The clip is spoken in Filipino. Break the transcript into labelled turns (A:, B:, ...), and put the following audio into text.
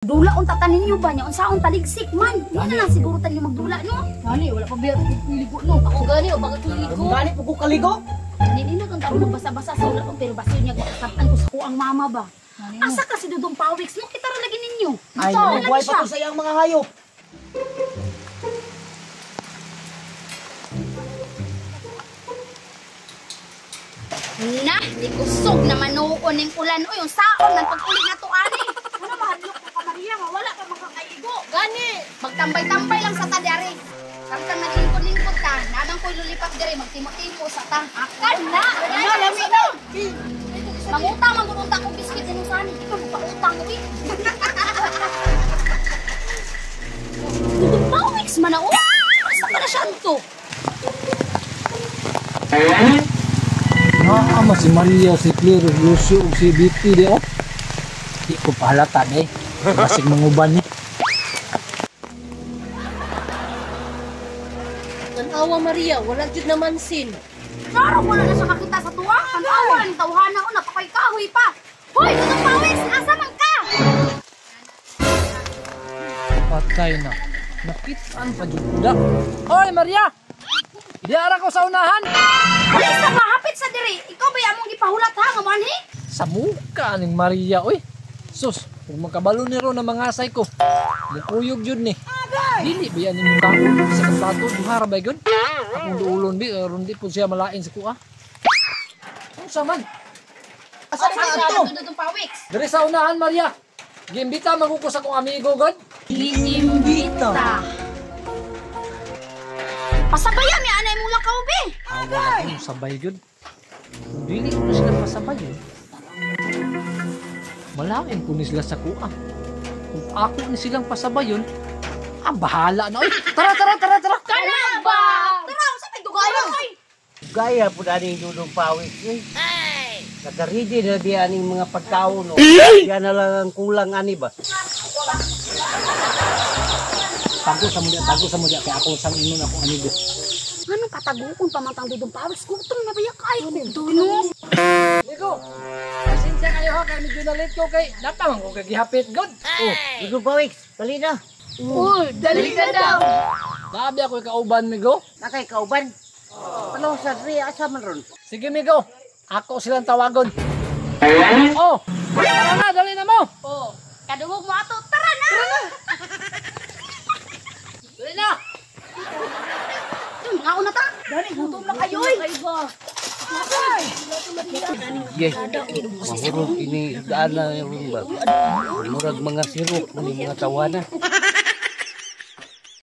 A: Dula unta tanin niyo ba niya? Unsaon taligsik man. Di na lang siguro tan niyo magdula no.
B: Gani wala pa biya ligo no. Ako gani o bakit ligo?
C: Gani po ko kaligo?
A: Nino tong tao magbasa-basa sa ulo pero basil niya kasabtan ko sa kuang mama ba. Asa kasi dudong pawiks no kita ra lagi ninyo.
C: Ay, buhay pa to sa iyang mga hayop.
A: Na, di kusog na manuon ning ulan o yung saon ng pag-uli na to ani. Ano mahadlok ko ka Maria nga wala ka makakaigo. Gani, magtambay-tambay lang sa tadari. Samtang naglingkod-lingkod ka, namang ko'y lulipat dire magtimo-timo sa ta. Akan na. Ano lami na. Mangutang mangunta ko biskuit sa sani. Ikaw pa-utang ko eh. Pawiks man na o. Basta ka na siya to.
D: Ama si Maria, si Claire, Lucio, si Betty di oh. Di ko pahalata eh. Masig manguban ni.
B: Tanawa Maria, wala jud naman sin.
A: Klaro wala na siya makita sa tuwa. Tanawa ang tawhana o napakay-kahoy pa. Hoy, dudong pawiks, asa man ka?
D: Patay na. Nakitaan pa juda. Hoy Maria! Di ara ko sa unahan.
A: Alis na mahapit sa diri. Ikaw ba among gipahulat ha nga manhi?
D: Sa muka ning Maria oy. Sus, kung magkabalo ni ro na mangasay ko. Lukuyog jud ni. Dili ba yan ni muka sa kaplato duhara ba gyud? Akong duulon bi aron di pud siya malain sa kuha. Unsa man?
C: Asa ka ato?
A: Dudong pawiks.
D: Diri sa unahan Maria. Gimbita magkuko sa kong amigo god.
A: Inimbita. Pasabayan mi anay mong lakaw be.
D: Wala akong sabay yun. Kung dili ko na sila pasabay yun, malangin ko ni sila sa kuha. Kung ako ni silang pasabay yun, bahala na. Oy, tara!
A: Kana ba? Tara, sa may dugayo oy.
C: Gaya po na rin dudong pawis. Nakaridi na diyan ang mga pagkaon. Yan na lang ang kulang ani ba?
D: Tago sa mo diya, kaya ako sang inon akong amigo.
A: Ano patagukon pamantang dudong pawiks? Gutom na ba kay kuno?
D: Amigo, pasensya kayo ha, kaya medyo nalit ko kay napamang ko kagihapit, God.
C: Oh, dudong pawis. Dali na.
A: Uy, dali na daw.
D: Sabi ako ikauban, migo.
C: Nakay kauban. Ano sa diri asa man ron?
D: Sige, migo. Ako silang tawagon. Oh, tara na, dali na mo.
A: Oh, kadungog mo ato. Tara na.
D: Dali na.
A: Nga una ta. Dali, gutom na kayo eh.
C: Yes. Mahurog ini daan na yung ba. Murag mga sirok ni mga tawanan.